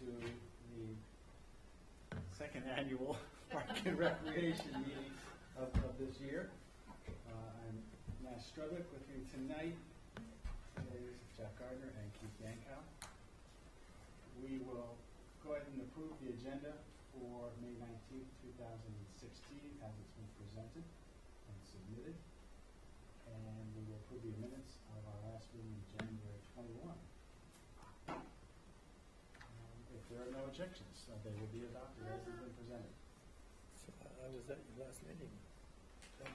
to the second annual Park and Recreation meeting of this year. I'm Matt Strubik. With me tonight is Jack Gardner and Keith Yankow. We will go ahead and approve the agenda for May 19th, 2016 as it's been presented and submitted. And we will approve the minutes of our last meeting, January 21. If there are no objections, they will be adopted as has been presented. So I was at your last meeting.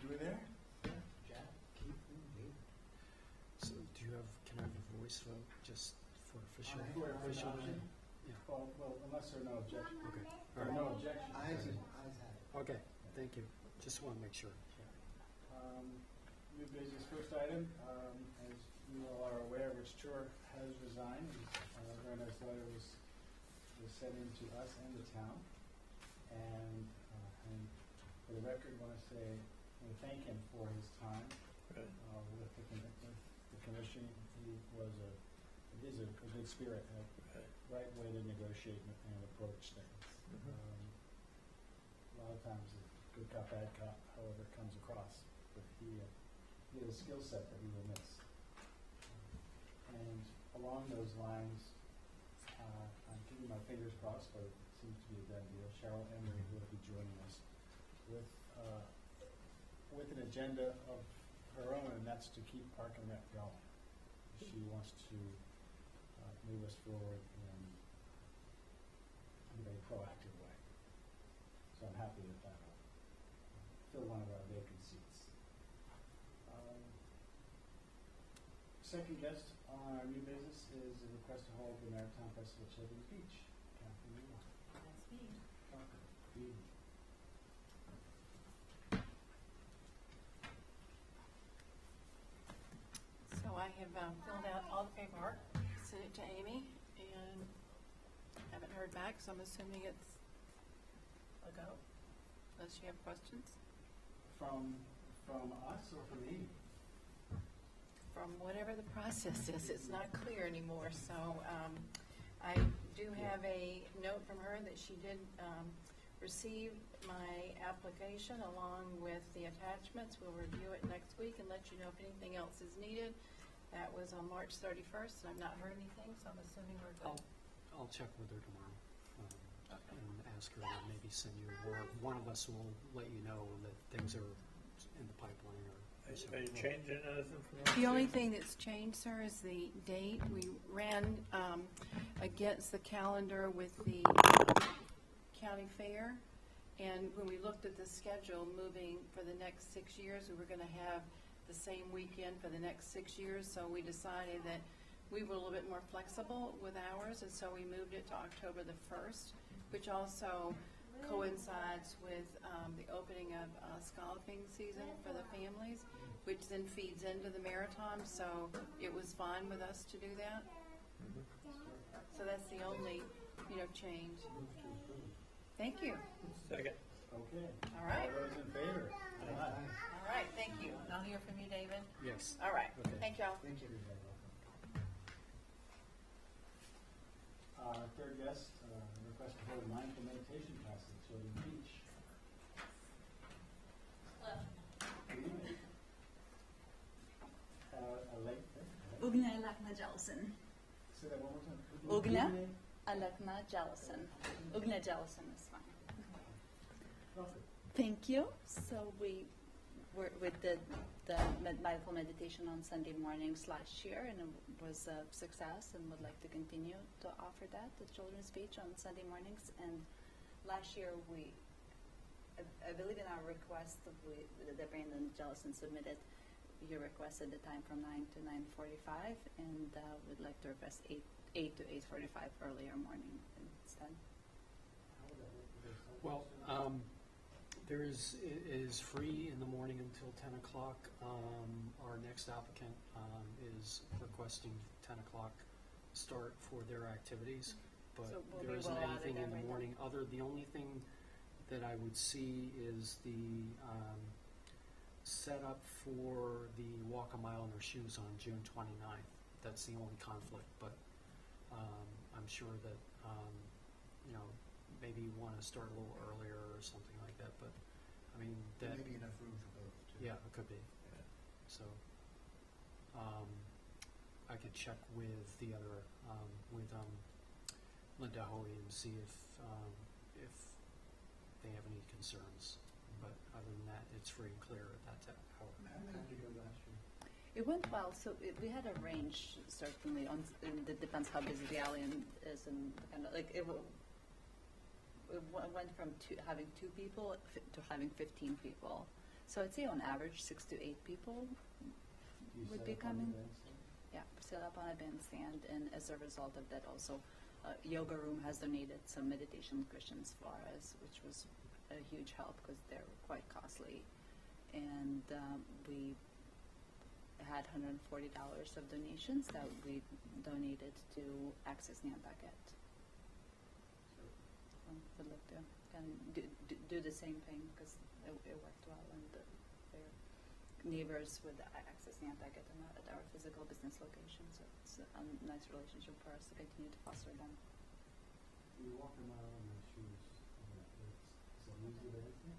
You were there? Yeah. Jack, Keith, and David. So do you have, can I have a voice vote just for official? For official adoption? Yeah. Well, unless there are no objections. Okay. There are no objections. Ayes have it. Okay, thank you. Just want to make sure. New business first item, as you all are aware, Rich Tour has resigned. A very nice letter was sent in to us and the town. And for the record, I want to thank him for his time Right. with the commission. He is a good spirit, a right way to negotiate and approach things. A lot of times, good cop, bad cop, however it comes across. But he has a skill set that we will miss. And along those lines, I'm keeping my fingers crossed, but it seems to be a done deal. Cheryl Emery will be joining us with an agenda of her own, and that's to keep Park and Rec going. She wants to move us forward in a very proactive way. So I'm happy that that will fill one of our vacant seats. Second guest on our new business is a request to hold the Maritime Festival at Children's Beach. Catherine, you want? That's me. Okay. Good evening. So I have filled out all the paperwork, sent it to Amy, and haven't heard back, so I'm assuming it's a go, unless you have questions. From us or from Amy? From whatever the process is, it's not clear anymore, so I do have a note from her that she did receive my application along with the attachments. We'll review it next week and let you know if anything else is needed. That was on March 31st, and I've not heard anything, so I'm assuming we're good. I'll check with her tomorrow Okay. and ask her to maybe send you, or one of us will let you know that things are in the pipeline. Are you changing anything from The only thing that's changed, sir, is the date. We ran against the calendar with the county fair, and when we looked at the schedule moving for the next 6 years, we were going to have the same weekend for the next 6 years, so we decided that we were a little bit more flexible with ours, and so we moved it to October the 1st, which also coincides with the opening of scalloping season for the families, which then feeds into the Maritime, so it was fine with us to do that. So that's the only, change. Thank you. Second. Okay. All right. All those in favor? Aye. All right, thank you. I'll hear from you, David. Yes. All right, Okay. thank y'all. Thank you. Our third guest, request to hold a mindful meditation class at Children's Beach. Good evening. A late thing. Ugna Alakna Jellison. Say that one more time. Ugna Alakna Jellison. Ugna Jellison is fine. Lovely. Thank you. So we did the mindful meditation on Sunday mornings last year, and it was a success, and would like to continue to offer that at Children's Beach on Sunday mornings. And last year I believe in our request, that Brandon Jellison submitted, you requested the time from 9 to 9:45, and we'd like to request 8 to 8:45 earlier morning instead. Well, there is free in the morning until 10 o'clock. Our next applicant is requesting 10 o'clock start for their activities, but So we'll there be isn't well out of anything there in the right now. morning. The only thing that I would see is the setup for the Walk a Mile in Their Shoes on June 29th. That's the only conflict, but I'm sure that you know, maybe you want to start a little earlier or something like that, but, I mean, that, Maybe enough room for both, too. yeah, it could be. So, I could check with the other, with Linda Hoey and see if they have any concerns. But other than that, it's free and clear at that hour. How did you go last year? It went well. So we had a range, certainly. And it depends how busy the alley is, and kind of like it went from having 2 people to having 15 people. So I'd say on average 6 to 8 people Do you would set be up on the coming. bandstand? Yeah, set up on a bandstand, and as a result of that, also Yoga Room has donated some meditation cushions for us, which was a huge help because they're quite costly. And we had $140 of donations that we donated to Access Nantucket. Would look to kind of do the same thing because it worked well, and they're neighbors with Access Nantucket and at our physical business location, so it's a nice relationship for us to continue to foster them. Do you walk a mile in those shoes? Is it easy to anything?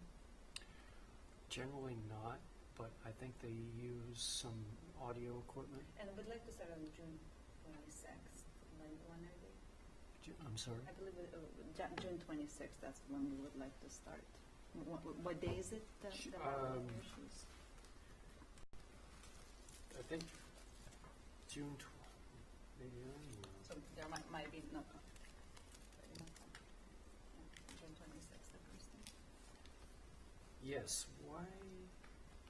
Generally not, but I think they use some audio equipment. And we'd like to start on June 26th. When are they? I'm sorry? I believe June 26th, that's when we would like to start. What day is it? I think June maybe, I don't know. So there might be, no. June 26th, the first day. Yes, why?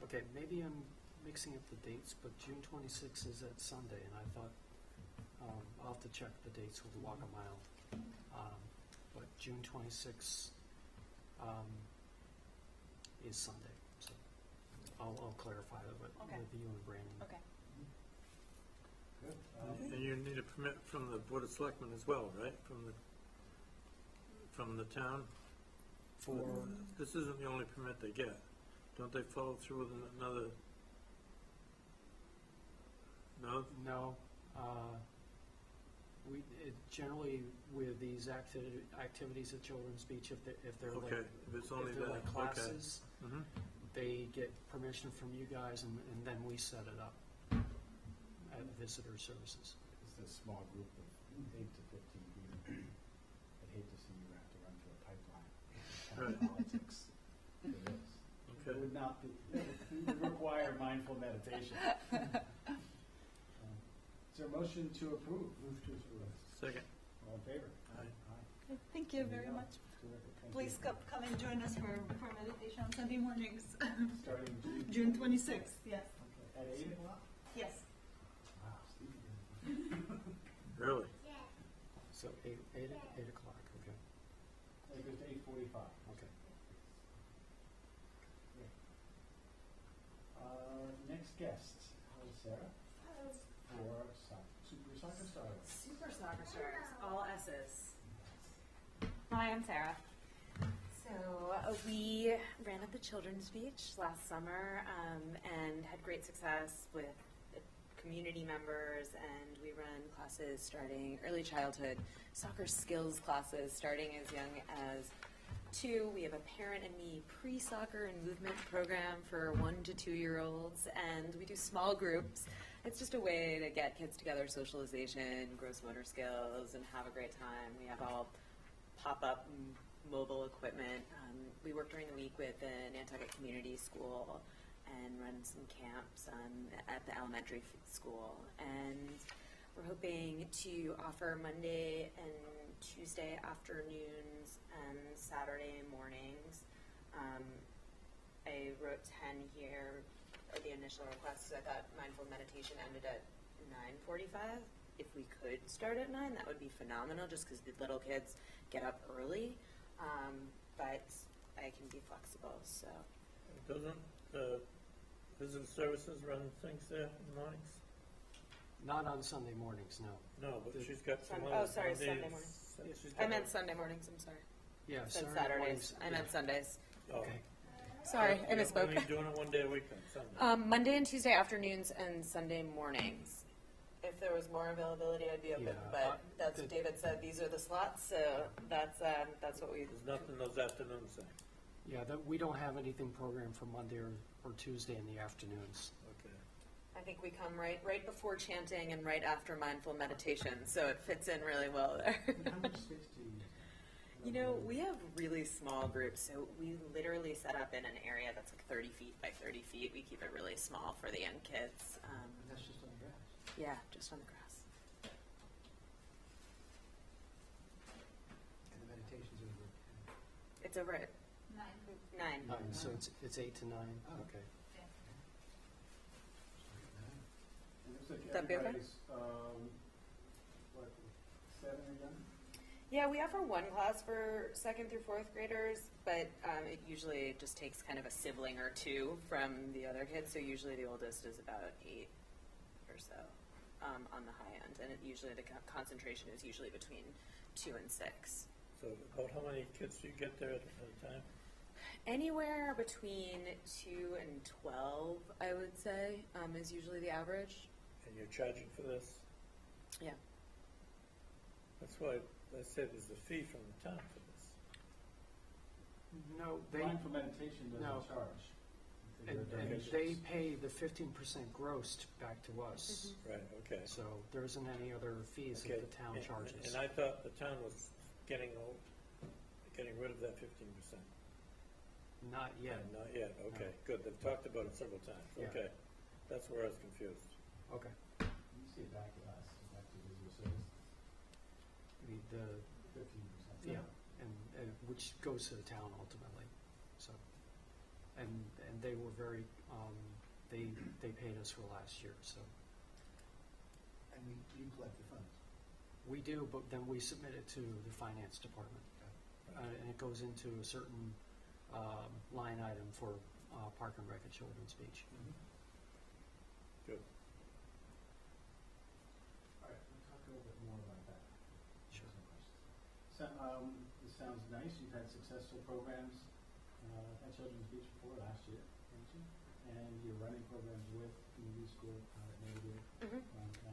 Okay, maybe I'm mixing up the dates, but June 26th is that Sunday, and I thought, I'll have to check the dates with Walk a Mile. But June 26th is Sunday, so I'll clarify it with you and Brandon. Okay. Good. And you need a permit from the Board of Selectmen as well, right? From the town? For, This isn't the only permit they get. Don't they follow through with another? No? no, generally with these activities at Children's Beach, if they're like, Okay, if it's only if they're that, like okay. classes, Mhm. they get permission from you guys, and then we set it up at Visitor Services. It's a small group of 8 to 15 people. I'd hate to see you have to run through a pipeline. Kind of politics for this. Okay. It would not be, it would require mindful meditation. Is there a motion to approve? Move to approve. Second. All in favor? Aye. Thank you very much. Terrific, thank Please you. come and join us for meditation on Sunday mornings. Starting June 26th, yes. Okay. At 8 o'clock? Yes. Wow, Steve. Really? So 8 o'clock, okay. It goes to 8:45. Okay. Next guest, Sarah, for Super Soccer Stars. Super Soccer Stars, all S's. Hi, I'm Sarah. So we ran at the Children's Beach last summer and had great success with community members, and we run classes starting early childhood soccer skills classes starting as young as 2. We have a parent and me pre-soccer and movement program for 1 to 2-year-olds, and we do small groups. It's just a way to get kids together, socialization, gross motor skills, and have a great time. We have all pop-up mobile equipment. We work during the week with the Nantucket Community School and run some camps at the elementary school. And we're hoping to offer Monday and Tuesday afternoons and Saturday mornings. I wrote 10 here, or the initial request, so I thought mindful meditation ended at 9:45. If we could start at 9, that would be phenomenal, just because the little kids get up early. But I can be flexible, so. Doesn't Visitor Services run things there in the mornings? Not on Sunday mornings, no. No, but she's got some Oh, other sorry, Mondays. Sunday mornings. She's I got meant a- Sunday mornings, I'm sorry. Yeah, Said Saturday Saturdays. mornings, I meant Sundays. Oh. Okay. Sorry, I You're misspoke. only doing it one day a week on Sunday. Monday and Tuesday afternoons and Sunday mornings. If there was more availability, I'd be open, Yeah, but that's the- what David said, these are the slots, so that's what we. There's nothing those afternoons there. Yeah, we don't have anything programmed for Monday or Tuesday in the afternoons. Okay. I think we come right before chanting and right after mindful meditation, so it fits in really well there. How much space do you use? You know, we have really small groups, so we literally set up in an area that's like 30 feet by 30 feet. We keep it really small for the young kids. And that's just on the grass. Yeah, just on the grass. And the meditation's over. It's over at 9. 9, so it's 8 to 9. Oh. Okay. And it's like That be okay? everybody's, what, 7 again? Yeah, we offer one class for 2nd through 4th graders, but it usually just takes kind of a sibling or two from the other kids. So usually the oldest is about 8 or so on the high end, and usually the concentration is usually between 2 and 6. So about how many kids do you get there at a time? Anywhere between 2 and 12, I would say, is usually the average. And you're charging for this? Yeah. That's why I said there's a fee from the town for this. No, they, Mindful meditation doesn't No. charge. and they pay the 15% grossed back to us. Right, okay. So there isn't any other fees Okay. that the town charges. And I thought the town was getting rid of that 15%. Not yet. Not yet, okay, good. They've talked about it several times, Yeah. okay. That's where I was confused. Okay. You see it back to us, back to visitor service, The 15%. yeah, and which goes to the town ultimately. So, and they were very they paid us for last year. So And you collect the funds. we do, but then we submit it to the finance department, and it goes into a certain line item for Park and Rec at Children's Beach. Good. All right, we'll talk a little bit more about that. Sure. So, this sounds nice. You've had successful programs at Children's Beach before last year, haven't you? And you're running programs with community school at Nobody.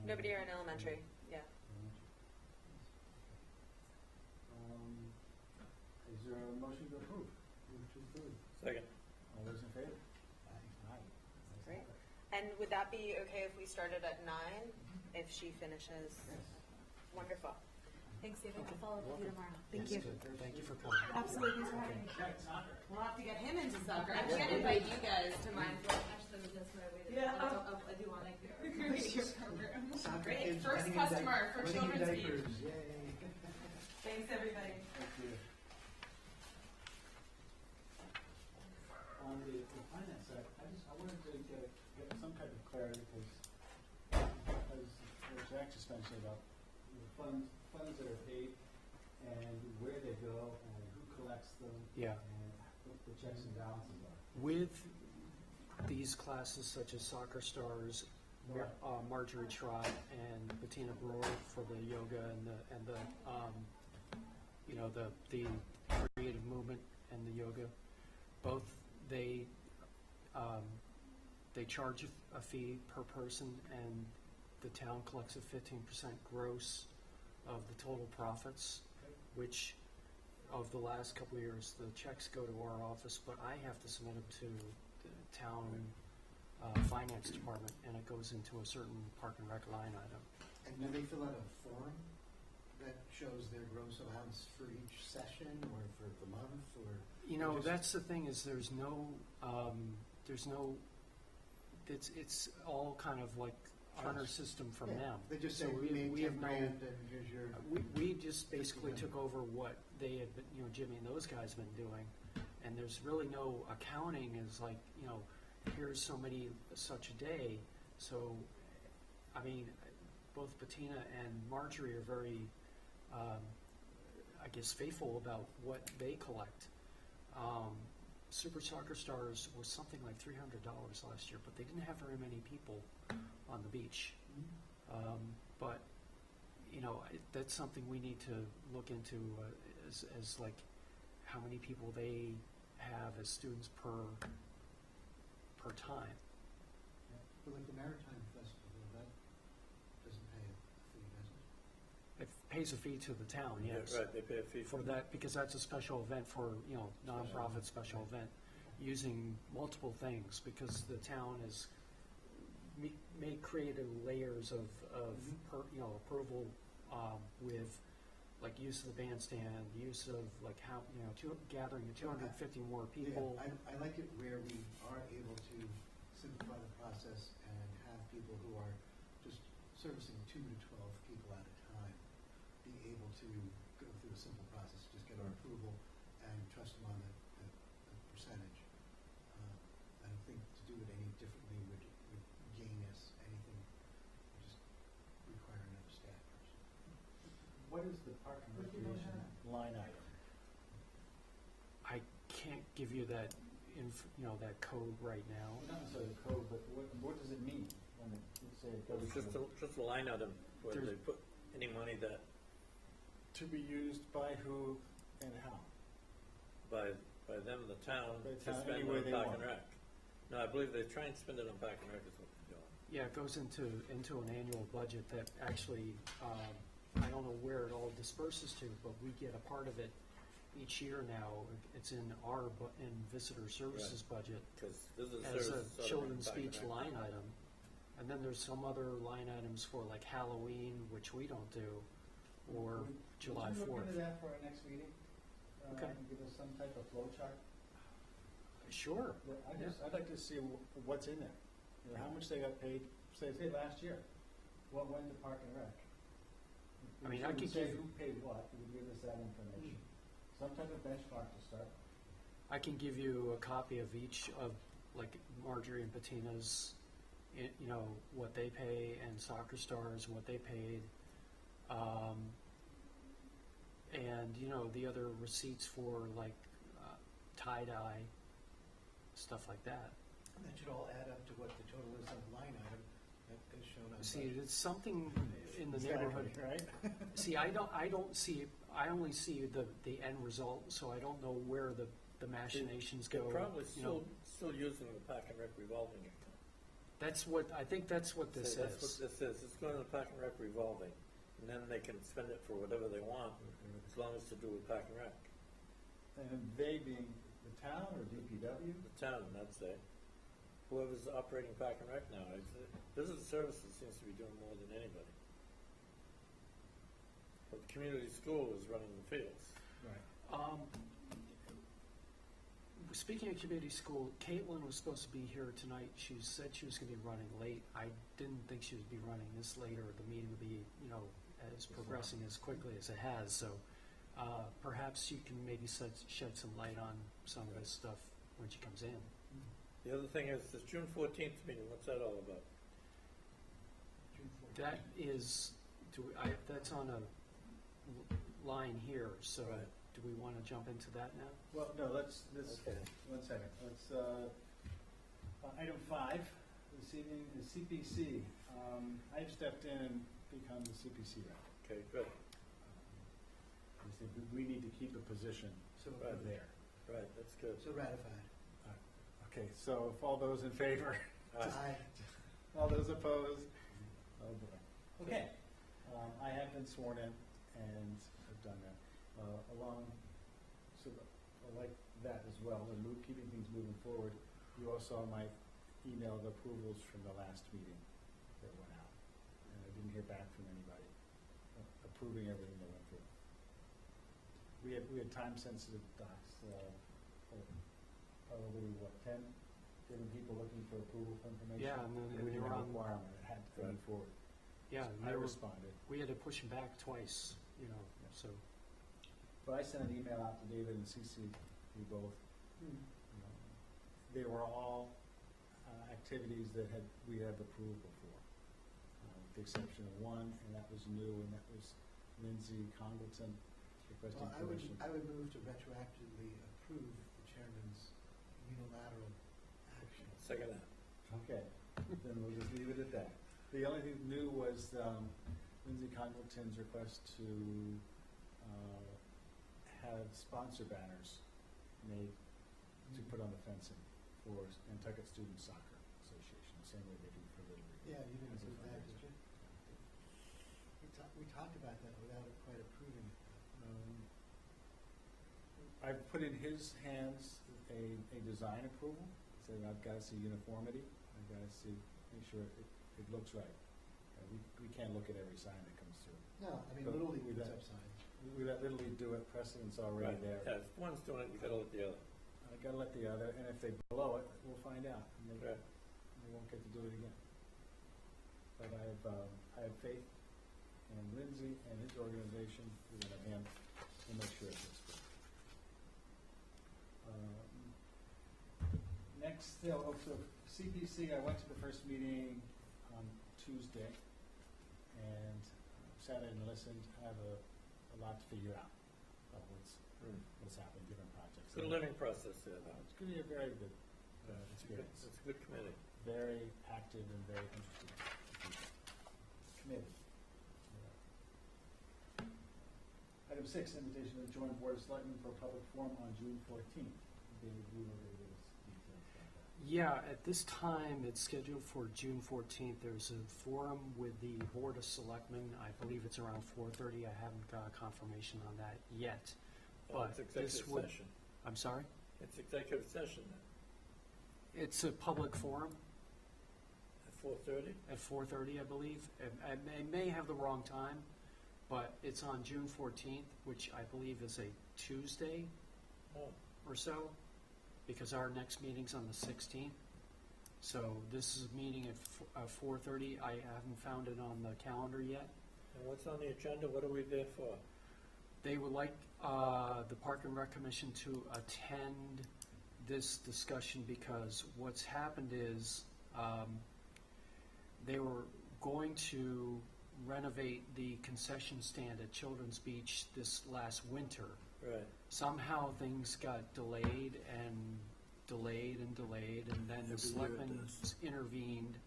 Nobody are in elementary, yeah. Is there a motion to approve? Move to approve. Second. All those in favor? Aye. Great. And would that be okay if we started at 9, if she finishes? Yes. Wonderful. Thanks, David. I'll follow up with you tomorrow. Thank Yes, you. good. Thank you for coming. Absolutely, thanks for having me. We'll have to get him into soccer. I can't invite you guys to mindful. Actually, that's my way to. Yeah. I do want to your program. Soccer Great. kids First running in customer for running in Children's Beach. diapers. Yay. Thanks, everybody. Thank you. On the finance side, I wanted to get some type of clarity because as Jack just mentioned about the funds that are paid and where they go and who collects them. Yeah. And what the checks and balances are. With these classes such as Soccer Stars, Right. Marjorie Trott and Bettina Brewer for the yoga and the creative movement and the yoga, both they charge a fee per person, and the town collects a 15% gross of the total profits, which of the last couple of years, the checks go to our office, but I have to submit them to the town finance department, and it goes into a certain Park and Rec line item. And do they fill out a form that shows their gross amounts for each session or for the month or? You know, just- that's the thing is there's no, it's all kind of like honor system from Yeah, them. They just So say, we made we 10 have no, grand and here's your. we just basically 50 took grand. over what they had been, Jimmy and those guys been doing. And there's really no accounting is like, here's so many such a day. So, I mean, both Bettina and Marjorie are very, I guess, faithful about what they collect. Super Soccer Stars was something like $300 last year, but they didn't have very many people on the beach. But, that's something we need to look into as like how many people they have as students per time. But like the Maritime Festival, that doesn't pays a fee to the town, yes. Right, they pay a fee For that, because that's a special event for, nonprofit special event, using multiple things, because the town is, may create layers of, approval, with, like, use of the bandstand, use of, like, how, gathering 250 more people. Yeah, I like it where we are able to simplify the process and have people who are just servicing 2 to 12 people at a time be able to go through a simple process, just get our approval and trust them on the percentage. I don't think to do it any differently would gain us anything, just require another staff person. What is the park and recreation line item? I can't give you that, that code right now. Not necessarily the code, but what does it mean when it, let's say it goes It's just to a line item where There's- they put any money that, to be used by who and how? by them, the town, By the to town, spend any way on they Park want. and Rec. No, I believe they try and spend it on Park and Rec is what they're doing. Yeah, it goes into an annual budget that actually, I don't know where it all disperses to, but we get a part of it each year now. It's in our, in visitor services budget Because this is as services a other than children's Park and speech Rec. line item. And then there's some other line items for like Halloween, which we don't do, or July Would you 4th. look into that for our next meeting? Okay. And give us some type of flow chart? Sure. I'd like to see what's in there. How much they got paid, say last year. What went to Park and Rec? I mean, It I would could say give- who paid what, it would give us that information. Some type of benchmark to start. I can give you a copy of each of, like, Marjorie and Patina's, what they pay, and Soccer Stars, what they paid. And, the other receipts for, like, tie-dye, stuff like that. And that should all add up to what the total is on the line item that is shown on. See, budget. it's something in the Exactly, neighborhood. right? See, I don't see, I only see the end result, so I don't know where the machinations go. They're probably you know. still using the Park and Rec revolving account. I think that's what this Say, That's what is. this is. It's going to the Park and Rec revolving, and then they can spend it for whatever they want, as long as to do with Park and Rec. And they being the town or DPW? The town, I'd say. Whoever's operating Park and Rec now, Business Services seems to be doing more than anybody. But the community school is running the fields. Right. Speaking of community school, Caitlin was supposed to be here tonight. She said she was going to be running late. I didn't think she would be running this late, or the meeting would be, as progressing as quickly as it has. So perhaps you can maybe shed some light on some of this stuff when she comes in. The other thing is, this June 14th meeting, what's that all about? That is, that's on a line here, so Right. do we want to jump into that now? Well, no, Okay. 1 second. Item 5, this evening is CPC. I've stepped in and become the CPC rep. Okay, good. They said we need to keep a position So, Right. there. Right, that's good. so ratified. Okay, so if all those in favor, Aye. all those opposed? Oh, boy. Okay, I have been sworn in and have done that. So I like that as well, and keeping things moving forward. You also might email the approvals from the last meeting that went out. And I didn't hear back from anybody approving everything that went through. We had time-sensitive docs, probably, 10 different people looking for approval for information. Yeah, and then It we was were a on- requirement, it had to move forward. Yeah, So and I they were- responded. we had to push them back twice, so. But I sent an email out to David and CC, we both. They were all activities that we had approved before, with the exception of one, and that was new, and that was Lindsay Congleton requesting Well, permission. I would move to retroactively approve the chairman's unilateral action. Second that. Okay, then we'll just leave it at that. The only thing new was Lindsay Congleton's request to have sponsor banners made to put on the fencing for Nantucket Student Soccer Association, the same way they do for Little League. Yeah, you didn't As a approve that, fundraiser. did you? We talked about that without a quite I've put in his hands a design approval, saying I've got to see uniformity, I've got to see, make sure it looks right. We can't look at every sign that comes through. No, I mean, But Little League we puts let- up signs. We let Little League do it, precedent's already Right. there. Yeah, if one's doing it, you gotta let the other. I gotta let the other, and if they blow it, we'll find out, and they Right. won't get to do it again. But I have faith in Lindsay and his organization, we're gonna hand, we'll make sure it gets good. Next, so CPC, I went to the first meeting on Tuesday, and sat in and listened. I have a lot to figure out about what's happening, different projects. Good learning process there, though. It's gonna be a very good It's a good- experience. It's a good committee. Very active and very interested committee. Item 6, invitation to join Board of Selectmen for a public forum on June 14th. David, you were going to give us details about that. Yeah, at this time, it's scheduled for June 14th. There's a forum with the Board of Selectmen. I believe it's around 4:30. I haven't got confirmation on that yet. Oh, But it's this executive would- session. I'm sorry? It's executive session then, It's a public forum at 4:30? at 4:30, I believe. I may have the wrong time, but it's on June 14th, which I believe is a Tuesday Oh, or so, because our next meeting's on the 16th. So this is a meeting at 4:30. I haven't found it on the calendar yet. and what's on the agenda? What are we there for? They would like the Park and Rec Commission to attend this discussion because what's happened is they were going to renovate the concession stand at Children's Beach this last winter. Right. Somehow things got delayed and delayed and delayed, and then Every year the it selectmen does. intervened,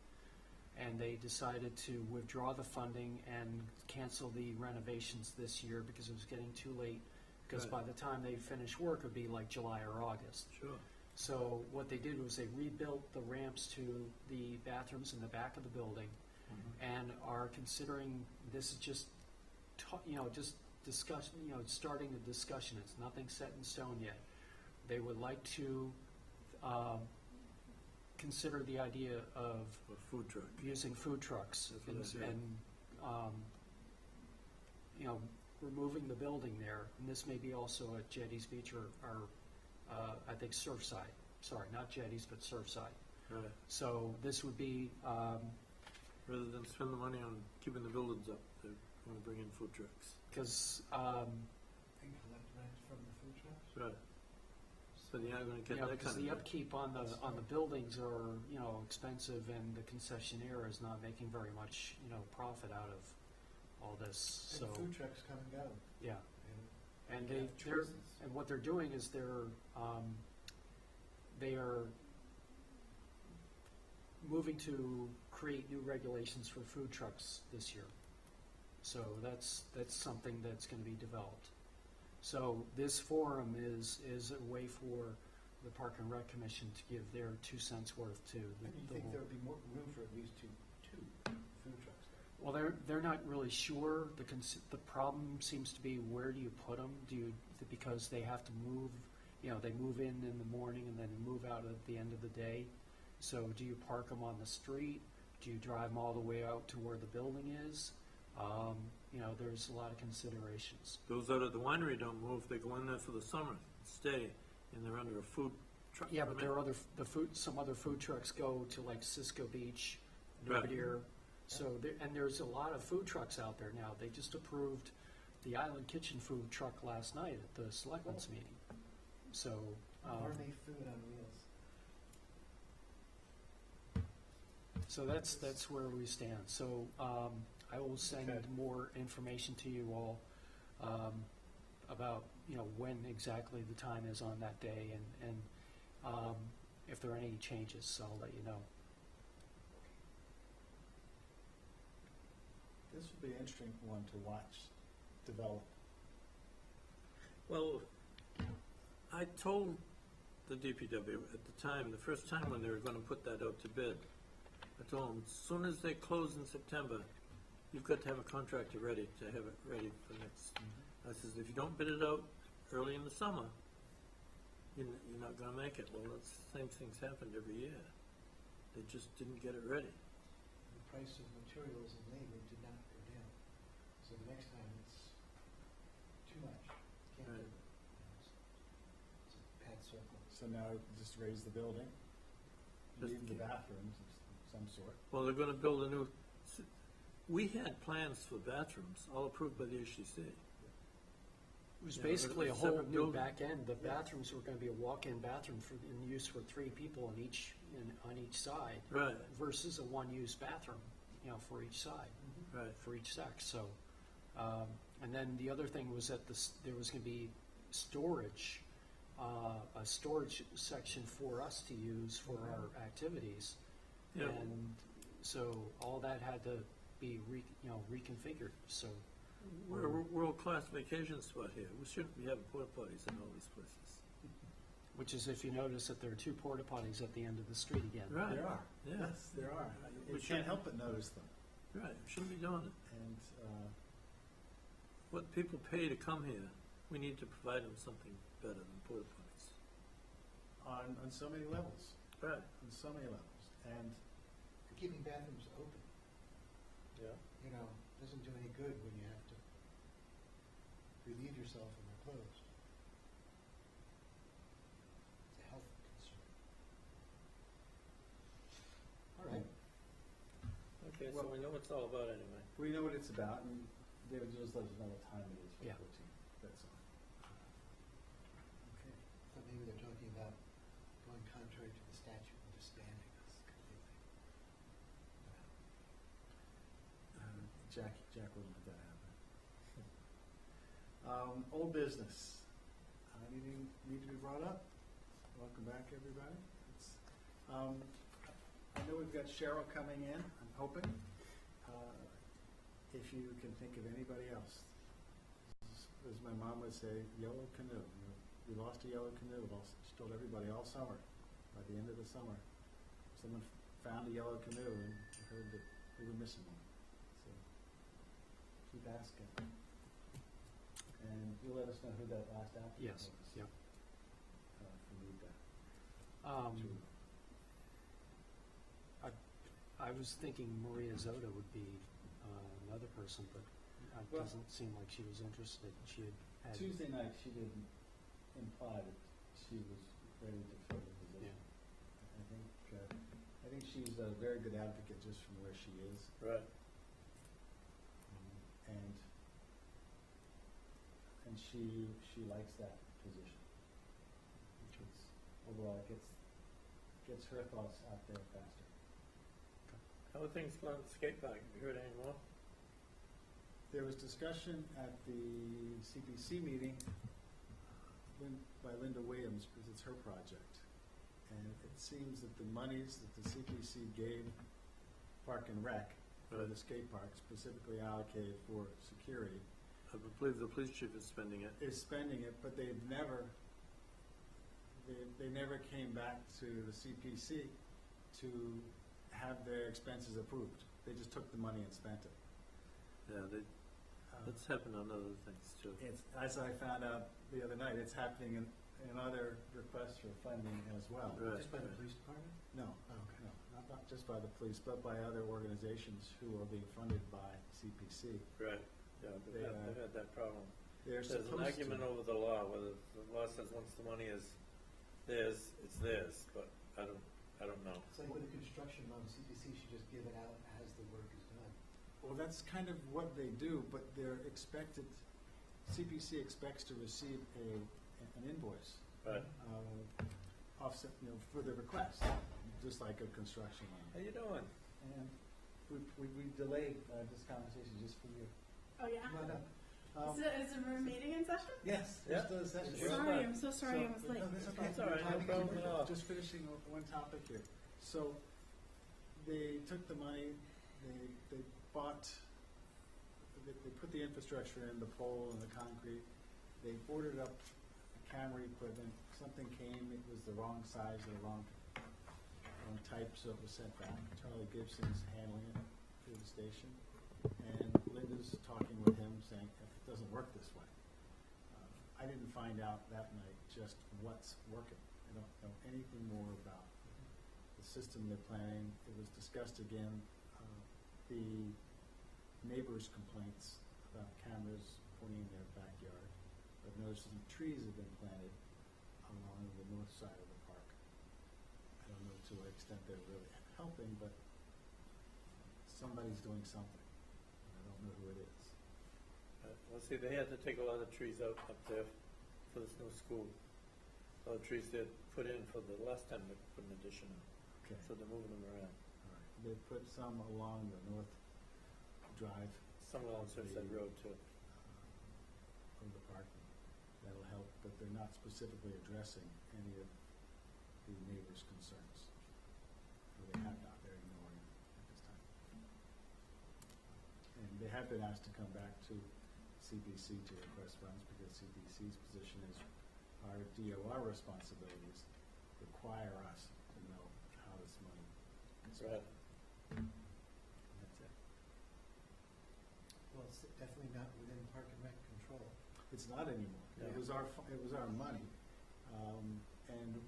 and they decided to withdraw the funding and cancel the renovations this year because it was getting too late, because Right. by the time they finished work, it'd be like July or August. Sure. So what they did was they rebuilt the ramps to the bathrooms in the back of the building, and are considering, this is just, just discussion, starting the discussion. It's nothing set in stone yet. They would like to consider the idea of A food truck. using food trucks That's what I said. and removing the building there. And this may be also at Jetties Beach or I think Surfside. Sorry, not Jetties, but Surfside. Right. So this would be, Rather than spend the money on keeping the buildings up, they're going to bring in food trucks. because, And collect rent from the food trucks? Right. So you're not going to get that because kind of. the upkeep on the buildings are, expensive, and the concessionaire is not making very much, profit out of all this, so, And food trucks come and go. yeah. And you have they're, choices. and what they're doing is they are moving to create new regulations for food trucks this year. So that's something that's going to be developed. So this forum is a way for the Park and Rec Commission to give their 2 cents worth to And you the think whole. there would be more room for at least two food trucks there? Well, they're not really sure. The problem seems to be, where do you put them? Because they have to move, they move in the morning and then move out at the end of the day. So do you park them on the street? Do you drive them all the way out to where the building is? There's a lot of considerations. Those out at the winery don't move. They go in there for the summer, stay, and they're under a food truck. Yeah, but there permit. are some other food trucks go to like Cisco Beach, Right. Belvedere. So there's a lot of food trucks out there now. They just approved the Island Kitchen food truck last night at the selectmen's meeting. So, Gourmet food on wheels. so that's where we stand. So I will send Okay. more information to you all about when exactly the time is on that day, and if there are any changes, I'll let you know. This would be an interesting one to watch develop. Well, I told the DPW at the time, the first time when they were going to put that out to bid, I told them, as soon as they close in September, you've got to have a contractor ready to have it ready for next. I says, if you don't bid it out early in the summer, you're not gonna make it. Well, that's the same thing's happened every year. They just didn't get it ready. The price of materials and labor did not go down. So the next time it's too much. Can't do Right. it. It's a bad circle. So now just raise the building, Just leave the keep- bathrooms of some sort. Well, they're gonna build a new, we had plans for bathrooms, all approved by the HCC. It was Yeah, basically a a whole separate new building. back end. The Yeah. bathrooms were gonna be a walk-in bathroom in use for 3 people on each side. Right. Versus a one-use bathroom, for each side, Right. for each sex, so. And then the other thing was that there was gonna be storage, a storage section for us to use for our activities. Yeah. And so all that had to be reconfigured, so. We're a world-class vacation spot here. We shouldn't be having porta potties in all these places. Which is if you notice that there are 2 porta potties at the end of the street again. Right. There are. Yeah. Yes, there are. We You should- can't help but notice them. Right, we shouldn't be doing it. And What people pay to come here, we need to provide them something better than porta potties. on so many levels, Right. on so many levels. And For keeping bathrooms open, yeah, doesn't do any good when you have to relieve yourself when they're closed. It's a health concern. All right. Okay, so Well- we know what it's all about anyway. we know what it's about, and David just let us know what time it is for Yeah. 14. That's all. Okay. But maybe they're talking about going contrary to the statute and disbanding us completely. Jack wouldn't let that happen. Old business. Anything need to be brought up? Welcome back, everybody. I know we've got Cheryl coming in, I'm hoping. If you can think of anybody else. As my mom would say, yellow canoe. We lost a yellow canoe. She told everybody all summer. By the end of the summer, someone found a yellow canoe and heard that we were missing one. So keep asking. And you'll let us know who that last applicant Yes, was. yep. If we need that. I was thinking Maria Zoda would be another person, but it Well- doesn't seem like she was interested. She had. Tuesday night, she didn't imply that she was ready to fill the position. I think she's a very good advocate just from where she is. Right. And she likes that position. Overall, it gets her thoughts out there faster. How are things going at the skate park? Have you heard any more? There was discussion at the CPC meeting by Linda Williams, because it's her project. And it seems that the monies that the CPC gave Park and Rec for the skate park, specifically allocated for security, I believe the police chief is spending it. is spending it, but they never came back to the CPC to have their expenses approved. They just took the money and spent it. Yeah, that's happened on other things too. It's, as I found out the other night, it's happening in other requests for funding as well. Right. Just by the police department? No, Okay. no, not just by the police, but by other organizations who are being funded by CPC. Right. Yeah, They, they've had that problem. They're There's an supposed argument to. over the law, whether the law says once the money is theirs, it's theirs, but I don't know. It's like with the construction loan, CPC should just give it out as the work is done. Well, that's kind of what they do, but they're expected, CPC expects to receive an invoice. Right. Offset, for the request, just like a construction loan. How you doing? And we delayed this conversation just for you. Oh, yeah? Come on up. Is a meeting in session? Yes, Yeah. there's the session. Sure. Sorry, I'm so sorry I was late. No, that's okay. That's all right, no problem at all. Just finishing one topic here. So, they took the money, they bought, they put the infrastructure in, the pole and the concrete. They ordered up camera equipment. Something came, it was the wrong size or the wrong type, so it was sent back. Charlie Gibson's handling it through the station. And Linda's talking with him, saying, it doesn't work this way. I didn't find out that night just what's working. I don't know anything more about the system they're planning. It was discussed again, the neighbors' complaints about cameras pointing in their backyard. I've noticed some trees have been planted along the north side of the park. I don't know to what extent they're really helping, but somebody's doing something. I don't know who it is. Well, see, they had to take a lot of trees out up there for this new school. A lot of trees they had put in for the last time they put an addition in. Okay. So they're moving them around. All right. They put some along the north drive Some along Surfside Road too. of the park. That'll help, but they're not specifically addressing any of the neighbors' concerns. Or they have not, they're ignoring it at this time. And they have been asked to come back to CPC to request funds because CPC's position is our DOR responsibilities require us to know how this money is spent. Right. That's it. Well, it's definitely not within Park and Rec control. It's not anymore. It Yeah. was our money, and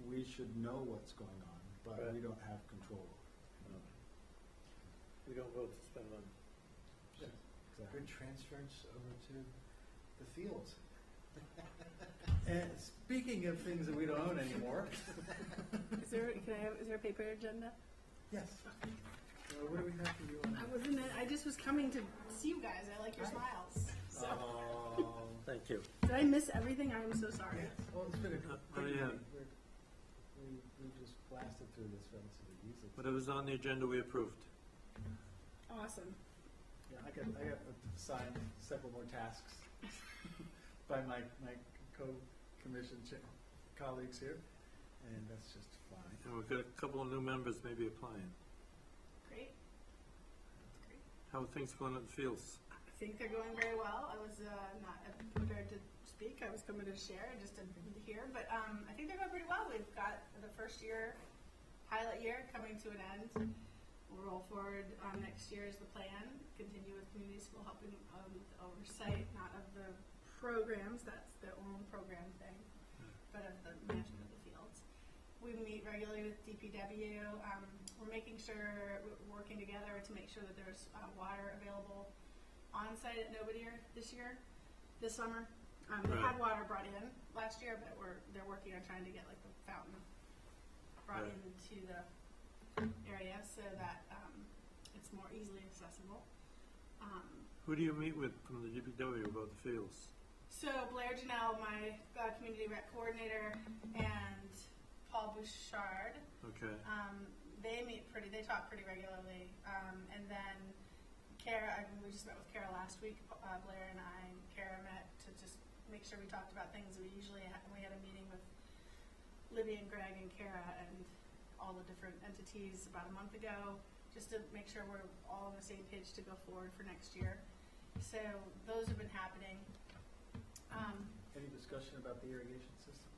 we should know what's going on, but we Right. don't have control over it. No. We don't vote to spend money. Yeah. Exactly. Good transference over to the fields. And speaking of things that we don't own anymore, Is there a paper agenda? yes. What do we have for you on that? I just was coming to see you guys. I like your Hi. smiles. So, Thank you. did I miss everything? I am so sorry. Yes. Well, it's been a Oh, quick yeah. meeting. We just blasted through this relatively easily. Whatever's on the agenda, we approved. Awesome. Yeah, I got assigned several more tasks by my co-commission colleagues here, and that's just fine. And we've got a couple of new members maybe applying. Great. That's great. How are things going at the fields? I think they're going very well. I was not prepared to speak. I was coming to share, just to hear. But I think they're going pretty well. We've got the first year, pilot year, coming to an end. We'll roll forward next year is the plan. Continue with community school helping with oversight, not of the programs, that's their own program thing, but of the management of the fields. We meet regularly with DPW. We're making sure, we're working together to make sure that there's water available on site at Nobody this summer. They had water brought in last year, but they're working on trying to get like the fountain brought into the area so that it's more easily accessible. Who do you meet with from the DPW about the fields? So Blair Janelle, my community rec coordinator, and Paul Bouchard, Okay. they talk pretty regularly. And then Kara, we just met with Kara last week. Blair and I and Kara met to just make sure we talked about things. We had a meeting with Libby and Greg and Kara and all the different entities about a month ago, just to make sure we're all on the same page to go forward for next year. So those have been happening. Any discussion about the irrigation systems?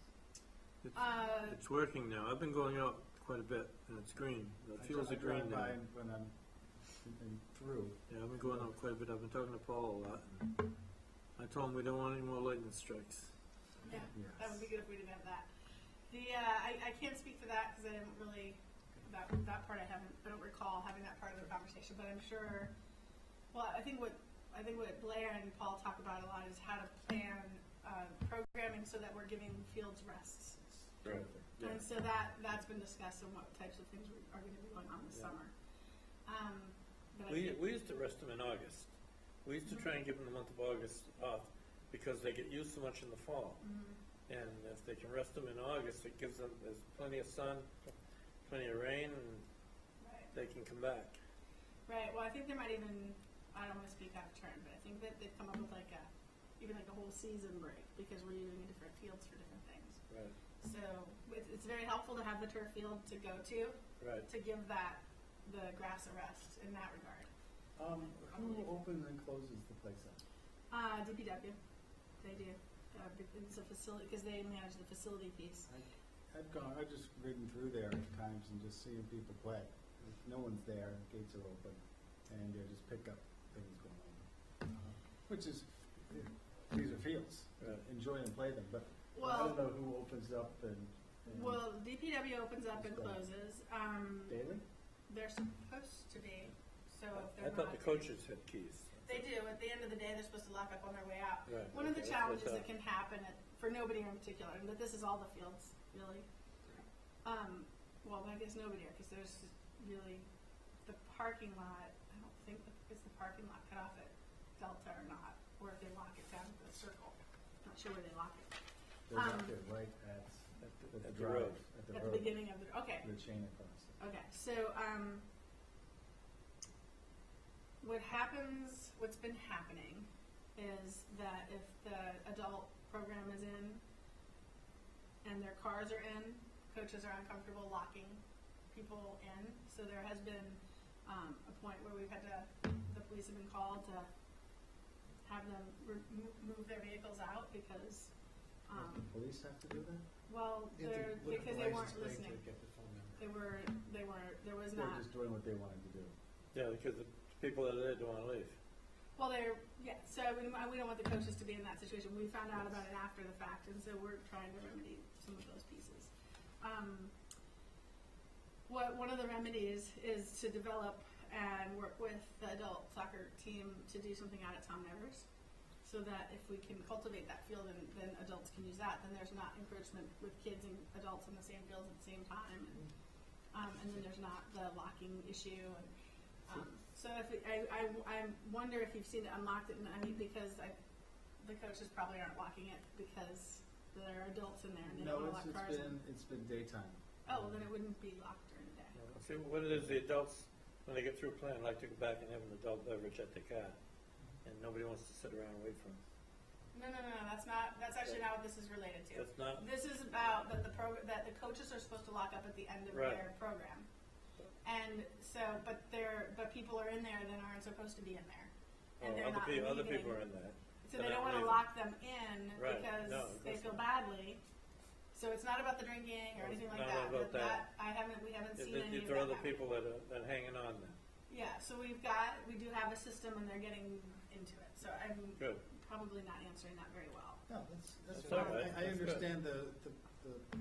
It's working now. I've been going out quite a bit, and it's green. The fields are green I now. drive by when I'm through. Yeah, I've been going out quite a bit. I've been talking to Paul a lot. And I told him we don't want any more lightning strikes. Yeah, Yes. that would be good if we didn't have that. I can't speak to that because I didn't really, that part I don't recall having that part of the conversation, but I'm sure, well, I think what Blair and Paul talk about a lot is how to plan programming so that we're giving fields rests. Right. Yeah. And so that's been discussed on what types of things are going to be going on this summer. But I think- We used to rest them in August. We used to try and give them the month of August off because they get used so much in the fall. And if they can rest them in August, it gives them, there's plenty of sun, plenty of rain, and Right. they can come back. Right. Well, I think there might even, I don't want to speak out of turn, but I think that they've come up with even a whole season break because we're using different fields for different things. Right. So it's very helpful to have the turf field to go to Right. give the grass a rest in that regard. Who opens and closes the place up? DPW, they do. It's a facility because they manage the facility piece. I've just ridden through there at times and just seeing people play. No one's there, gates are open, and they just pick up things going on, which is these are fields, Right. enjoy and play them, but I Well- don't know who opens up and Well, DPW opens up and closes. daily? They're supposed to be, so if they're I thought not- the coaches had keys. They do. At the end of the day, they're supposed to lock up on their way out. Right, One of the okay, that's challenges what's that can happen for nobody in particular, and that this is all the fields, really. Well, I guess nobody here, because there's really the parking lot. I don't think is the parking lot cut off at Delta or not, or if they lock it down at the circle. Not sure where they lock it. They're out there right at At the the drive, road. at the At road. the beginning of the okay. The chain across. Okay, so what's been happening is that if the adult program is in and their cars are in, coaches are uncomfortable locking people in. So there has been a point where the police have been called to have them move their vehicles out because, The police have to do that? well, You have to look at because the they weren't license plate listening. to get the phone number. There was They're not. just doing what they wanted to do. Yeah, because the people that are there don't want to leave. Well, so we don't want the coaches to be in that situation. We found out about it after the fact, and so we're trying to remedy some of those pieces. One of the remedies is to develop and work with the adult soccer team to do something out at Tom Nevers, so that if we can cultivate that field and then adults can use that, then there's not encroachment with kids and adults in the same fields at the same time, and then there's not the locking issue. So I wonder if you've seen it unlocked, and I mean because the coaches probably aren't locking it because there are adults in there and they don't No, want to lock cars in. it's been daytime. Oh, well, then it wouldn't be locked during the day. See, what it is, the adults, when they get through playing, like to go back and have an adult beverage at the car, and nobody wants to sit around and wait for them. No, that's actually not what this is related to. That's not? This is about that the coaches are supposed to lock up at the end of Right. their program. And so, but people are in there that aren't supposed to be in there. And they're not Other leaving. people are in there. So They're they don't not want to leaving. lock them in Right. because No, of they course feel not. badly. So it's not about the drinking or No, anything it's like not that. about But that. we haven't seen There any of are that other happen. people that are hanging on there. Yeah, so we do have a system and they're getting into it. So I'm Good. probably not answering that very well. No, that's That's fine. all right. I That's good. understand the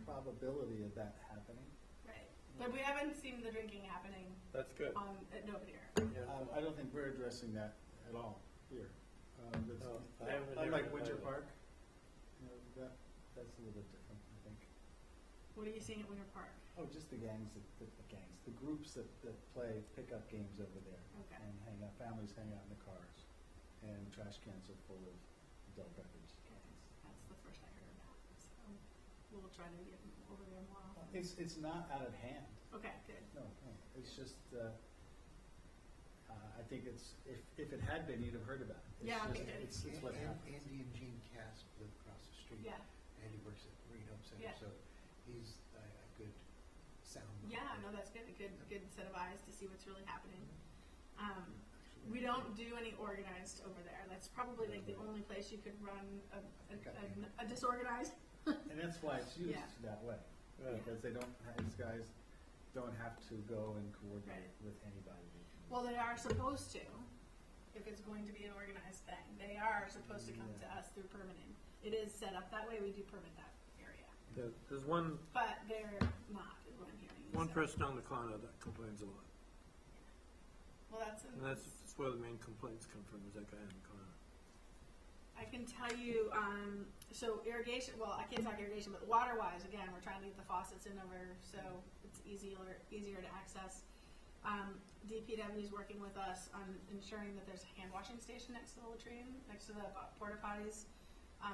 probability of that happening. Right. But we haven't seen the drinking happening That's good. at Nobody. Yeah. I don't think we're addressing that at all here. No, I haven't been Unlike hearing Winter about it. Park, that's a little bit different, I think. What are you seeing at Winter Park? Oh, just the groups that play pickup games over there. Okay. And hang out, families hang out in the cars, and trash cans are full of adult beverage cans. That's the first I heard of that. So we'll try to get over there more often. It's not out of hand. Okay, good. No, it's just, I think if it had been, you'd have heard about it. Yeah, It's okay, just- good. It's what happens. Andy and Jean Casp live across the street. Yeah. Andy works at Marine Hope Center, Yeah. so he's a good sound. Yeah, no, that's good. A good set of eyes to see what's really happening. We don't do any organized over there. That's probably like the only place you could run a disorganized. And that's why it's used Yeah. that way, Right. because these guys don't have to go and coordinate Right. with anybody. Well, they are supposed to, if it's going to be an organized thing. They are supposed to come to us through permitting. It is set up that way. We do permit that area. There's one But they're not, is what I'm hearing. one So- person on the corner that complains a lot. Well, that's And that's where the main complaints come from, is that guy in the corner. I can tell you, so irrigation, well, I can't talk irrigation, but water-wise, again, we're trying to get the faucets in over so it's easier to access. DPW is working with us on ensuring that there's a hand washing station next to the latrine, next to the porta potties,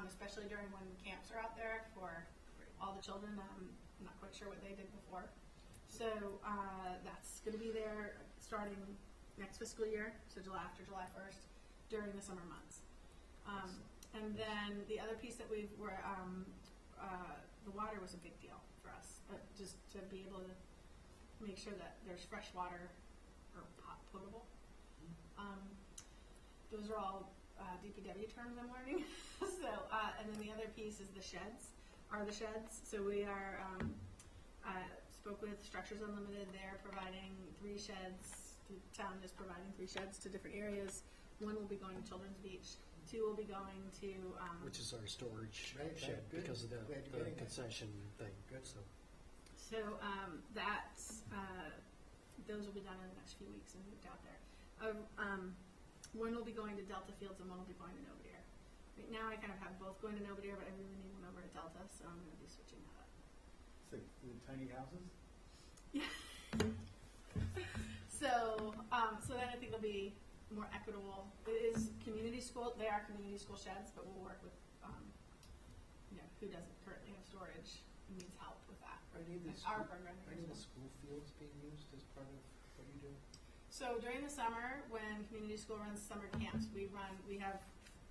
especially during when camps are out there for all the children. I'm not quite sure what they did before. So that's going to be there starting next fiscal year, so after July 1st, during the summer months. And then the other piece that the water was a big deal for us, just to be able to make sure that there's fresh water or potable. Those are all DPW terms I'm learning. So, and then the other piece is the sheds. So we are, spoke with Structures Unlimited. They're providing 3 sheds. The town is providing 3 sheds to different areas. One will be going to Children's Beach. 2 will be going to, Which is our storage Right, shed good. because of the Glad you're getting that. concession thing, Good. so. so that's, those will be done in the next few weeks and moved out there. One will be going to Delta Fields and one will be going to Nobodere. Right now I kind of have both going to Nobodere, but I really need one over at Delta, so I'm going to be switching that up. So, the tiny houses? So then I think it'll be more equitable. It is community school, they are community school sheds, but we'll work with, who doesn't currently have storage and needs help with that. Are any of the Like our school, programming are any of as the well. school fields being used as part of what you do? So during the summer, when community school runs summer camps, we have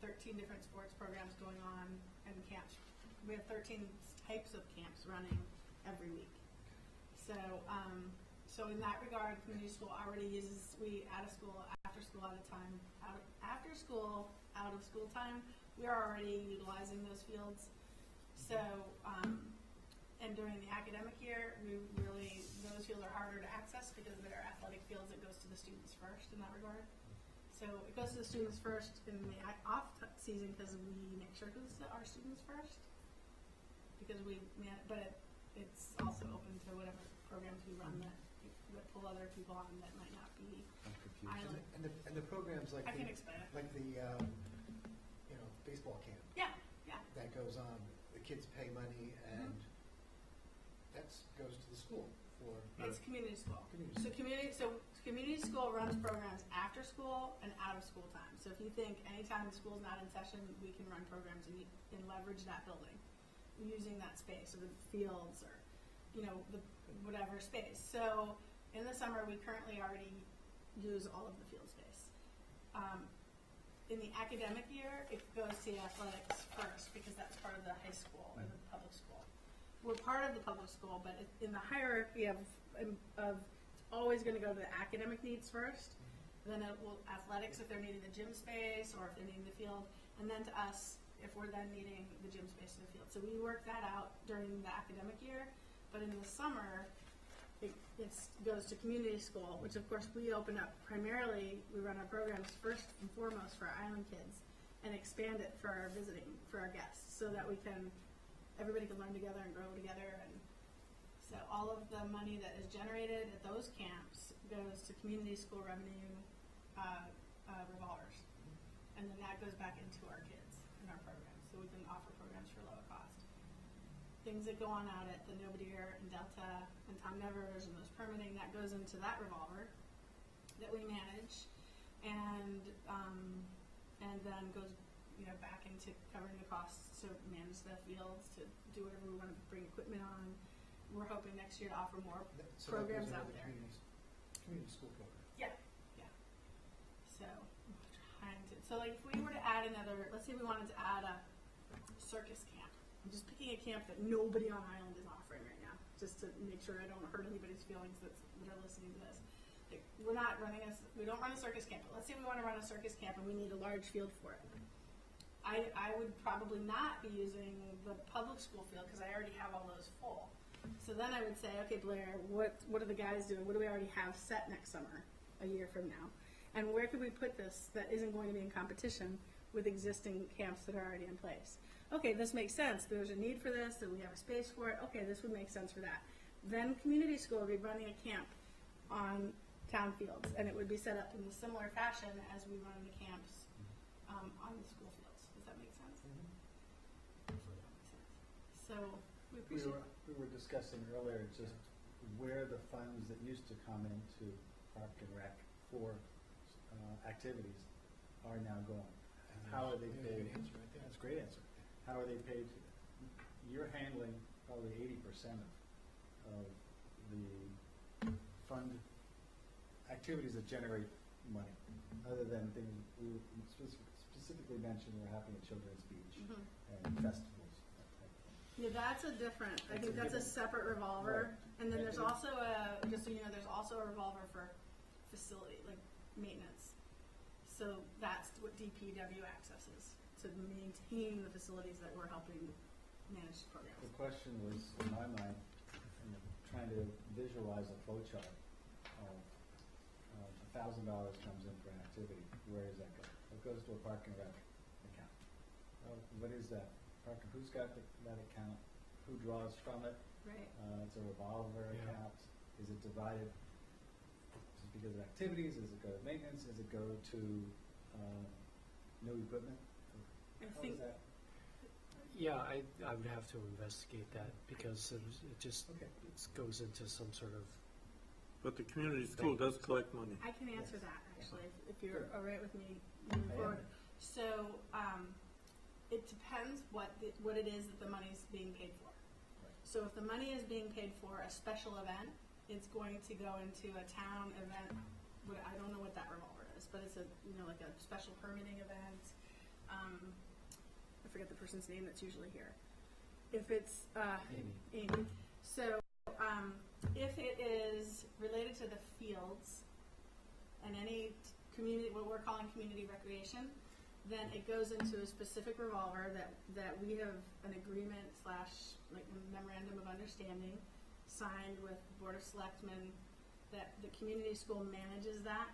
13 different sports programs going on and camps. We have 13 types of camps running every week. So, so in that regard, community school already uses, out of school, after school, out of time, after school, out of school time, we are already utilizing those fields. So, and during the academic year, those fields are harder to access because they're athletic fields. It goes to the students first in that regard. So it goes to the students first in the off season because we make sure it goes to our students first. Because it's also open to whatever programs we run that pull other people on that might not be island. And the programs like I can explain it. like the baseball camp Yeah. that goes on. The kids pay money and that goes to the school for. It's community school. Community Community school runs programs after school and out of school time. So if you think anytime the school's not in session, we can run programs and leverage that building using that space or the fields or, the whatever space. So in the summer, we currently already use all of the field space. In the academic year, it goes to the athletics first because that's part of the high school or the public school. We're part of the public school, but in the hierarchy of it's always going to go to the academic needs first. Then it will athletics if they're needing the gym space or if they're needing the field, and then to us if we're then needing the gym space in the field. So we work that out during the academic year, but in the summer, it goes to community school, which of course we open up primarily. We run our programs first and foremost for our island kids, and expand it for our for our guests, so that everybody can learn together and grow together. And so all of the money that is generated at those camps goes to community school revenue revolvers, and then that goes back into our kids and our programs, so we can offer programs for lower cost. Things that go on out at the Nobodere and Delta and Tom Nevers and those permitting, that goes into that revolver that we manage, and then goes back into covering the costs to manage the fields, to do whatever we want to bring equipment on. We're hoping next year to offer more programs out there. Community school program. Yeah. So like if we were to add let's say we wanted to add a circus camp. I'm just picking a camp that nobody on island is offering right now, just to make sure I don't hurt anybody's feelings that are listening to this. Like, we don't run a circus camp, but let's say we want to run a circus camp and we need a large field for it. I would probably not be using the public school field because I already have all those full. So then I would say, okay, Blair, what are the guys doing? What do we already have set next summer, a year from now? And where could we put this that isn't going to be in competition with existing camps that are already in place? Okay, this makes sense. There's a need for this, and we have a space for it. Okay, this would make sense for that. Then community school would be running a camp on town fields, and it would be set up in a similar fashion as we run the camps on the school fields. Does that make sense? Hopefully that makes sense. So we appreciate We were discussing earlier just where the funds that used to come into Park and Rec for activities are now going. How are they paid? Good answer right there. That's a great answer. How are they paid? You're handling probably 80% of the fund activities that generate money, other than things we specifically mentioned were happening at Children's Beach and festivals, that type of thing. Yeah, that's a different. I think that's a separate revolver, Right. and then there's also just so you know, there's also a revolver for facility, like maintenance. So that's what DPW accesses, to maintain the facilities that we're helping manage programs. The question was, in my mind, trying to visualize a flow chart of $1,000 comes in for an activity. Where does that go? It goes to a Park and Rec What is that? Parker, who's got that account? Who draws from it? Right. It's a revolver Yeah. account. Is it divided just because of activities? Does it go to maintenance? Does it go to new equipment? I How think is that? Yeah, I would have to investigate that because it just Okay. it goes into some sort of, But the community school does collect money. I can answer Yes. that, actually, if you're Good. all right with me moving I am. forward. So, it depends what it is that the money's being paid for. Right. So if the money is being paid for a special event, it's going to go into a town event, I don't know what that revolver is, but it's like a special permitting event. I forget the person's name that's usually here. If it's, Amy. So, if it is related to the fields and any community, what we're calling community recreation, then it goes into a specific revolver that we have an agreement / like a memorandum of understanding signed with the Board of Selectmen that the community school manages that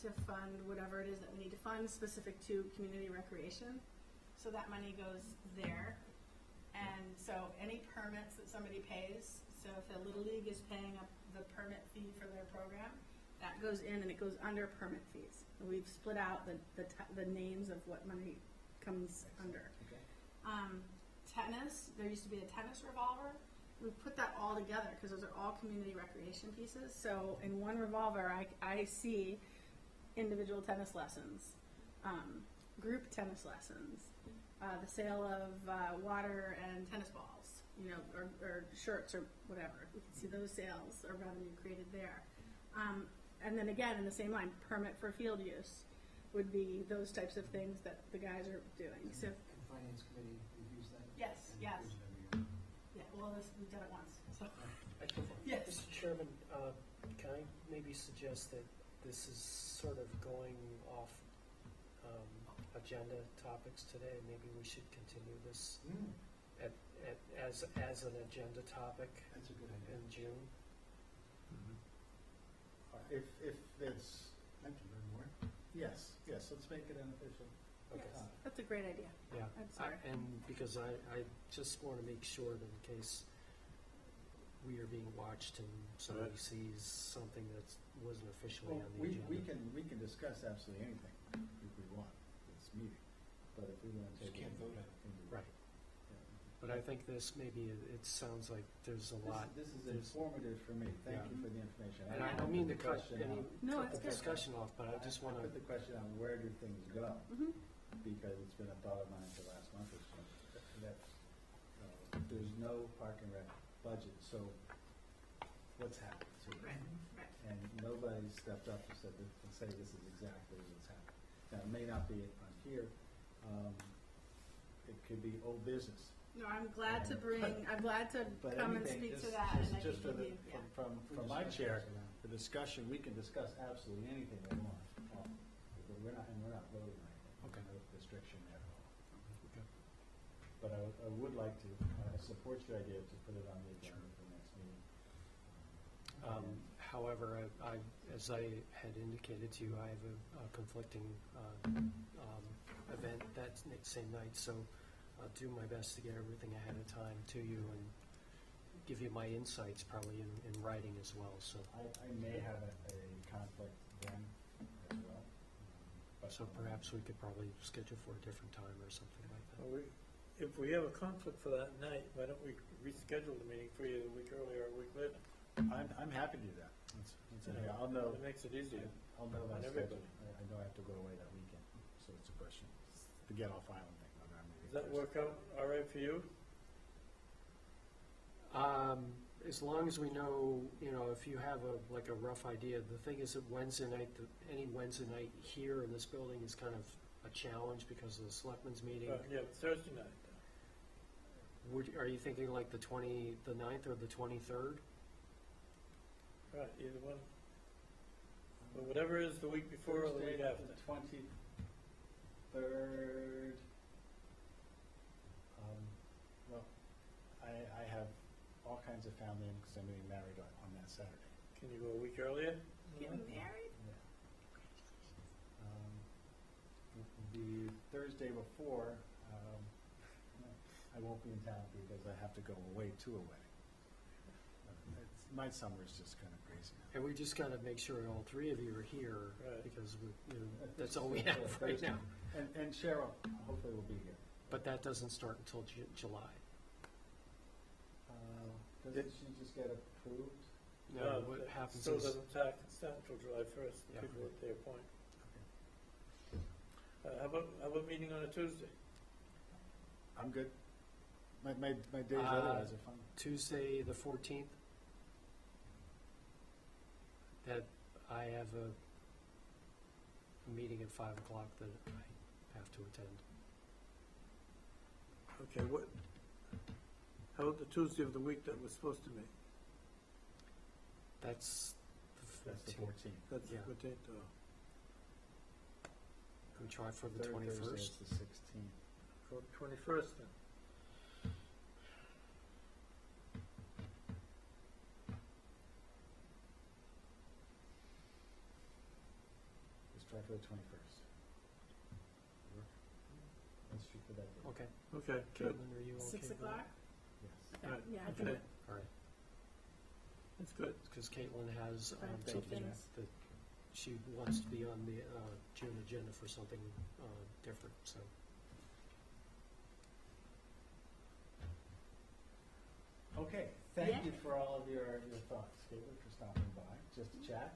to fund whatever it is that we need to fund specific to community recreation. So that money goes there. And so any permits that somebody pays, so if the Little League is paying up the permit fee for their program, that goes in and it goes under permit fees. And we've split out the names of what money comes under. Okay. Tennis, there used to be a tennis revolver. We put that all together because those are all community recreation pieces. So in one revolver, I see individual tennis lessons, group tennis lessons, the sale of water and tennis balls, or shirts or whatever. You can see those sales or revenue created there. And then again, in the same line, permit for field use would be those types of things that the guys are doing. So, And Finance Committee reviews that? Yes, And yes. approves it every year. yeah, well, we've done it once. So, Yes. Mr. Chairman, can I maybe suggest that this is sort of going off agenda topics today? Maybe we should continue this as an agenda topic That's a good idea. in June. If it's, I'd like to learn more. yes, let's make it an official. Okay. yes, that's a great idea. Yeah. I'm sorry. And because I just want to make sure that in case we are being watched and somebody Right. sees something that wasn't officially Well, on the agenda. we can discuss absolutely anything if we want at this meeting, but if we want to Just take. can't vote on it. Right. But I think this maybe, it sounds like there's a lot. This is there's- informative for me. Thank Yeah. you for the information. And I don't mean to cut question any, out. No, cut it's the good. discussion off, but I just want I to, put the question on where do things go, Mm-hmm. because it's been a thought of mine for the last month or so. That there's no park and rec budget, so what's happened? So- Right, right. And nobody stepped up and said, and say this is exactly what's happening. Now, it may not be on here, it could be old business. No, I'm glad to But come and anything, speak to just- that, and I can just for give the, you, yeah. from my chair, the discussion, we can discuss absolutely anything we want. But we're not voting on anything. Okay. No restriction at all. Okay. But I would like to, support your idea to put it on the agenda for the next meeting. However, as I had indicated to you, I have a conflicting event that same night, so I'll do my best to get everything ahead of time to you and give you my insights probably in writing as well, so. I may have a conflict then as well. But- So perhaps we could probably schedule for a different time or something like that. Well, if we have a conflict for that night, why don't we reschedule the meeting for either a week earlier or a week later? I'm happy to do that. I'll know. It makes it easier. I'll know my on schedule. everybody. I know I have to go away that weekend, so it's a question. The get off island thing. whether I'm Does that work out all right for you? As long as we know, if you have a rough idea, the thing is that Wednesday night, any Wednesday night here in this building is kind of a challenge because of the selectmen's meeting. Yeah, Thursday night. Are you thinking like the 9th or the 23rd? Right, either one. But whatever is the week before or the week after. The 23rd. Well, I have all kinds of family and because I'm getting married on that Saturday. Can you go a week earlier? Getting married? The Thursday before, I won't be in town because I have to go away to a wedding. My summer is just kind of crazy now. And we just gotta make sure all three of you are here, Right. because that's all we have right now. And Cheryl, hopefully will be here. But that doesn't start until July. Doesn't she just get approved? No, what happens Still is, doesn't start until July 1st, Yeah. people at their point. How about meeting on a Tuesday? I'm good. My days otherwise are fine. Tuesday, the 14th, that I have a meeting at 5 o'clock that I have to attend. Okay, how about the Tuesday of the week that we're supposed to meet? That's That's the 14th. 14th. That's the Yeah. 14th, or Can we try for the Third Thursday is 21st? the 16th. go to 21st then? Let's try for the 21st. Work? Let's shoot for that date. Okay. Okay, good, Caitlin, are you okay 6 with that? o'clock? Yes. Right, Yeah, I can okay. do it. All right. That's good. Because Caitlin has I have two something things. that she wants to be on the June agenda for something different, so. Okay, thank Yeah. you for all of your thoughts, Caitlin, for stopping by, just to chat.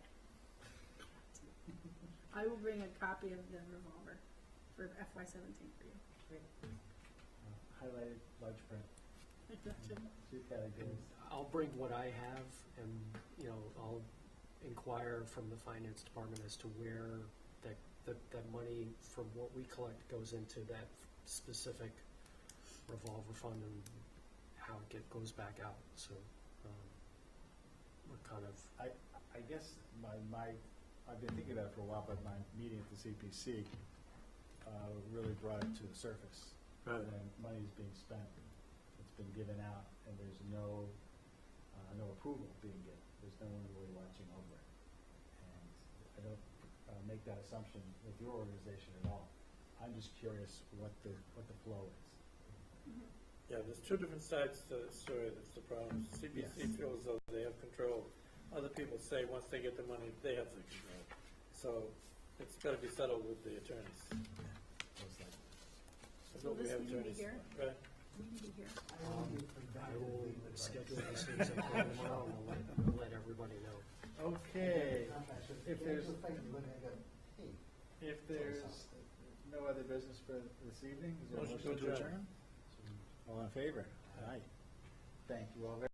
I will bring a copy of the revolver for FY17 for you. Highlighted, large print, I gotcha. 2 categories. I'll bring what I have, and, I'll inquire from the finance department as to where that money from what we collect goes into that specific revolver fund and how it goes back out, so, we're kind of, I guess I've been thinking about it for a while, but my meeting at the CPC really brought it to the surface. Right. When money is being spent, it's been given out, and there's no approval being given. There's no one really watching over it. And I don't make that assumption with your organization at all. I'm just curious what the flow is. Yeah, there's two different sides to the story, that's the problem. CPC Yes. feels as though they have control. Other people say once they get the money, they have the control. So it's gotta be settled with the attorneys. Most likely. That's Will what we this have meeting be attorneys here? for, right? We can be here. I will schedule these things up for tomorrow, and we'll let everybody know. Okay, if there's, Thank you, when I got paid. if there's no other business for this evening, is there a Motion to motion to adjourn. adjourn? All in favor? Aye. Thank you all very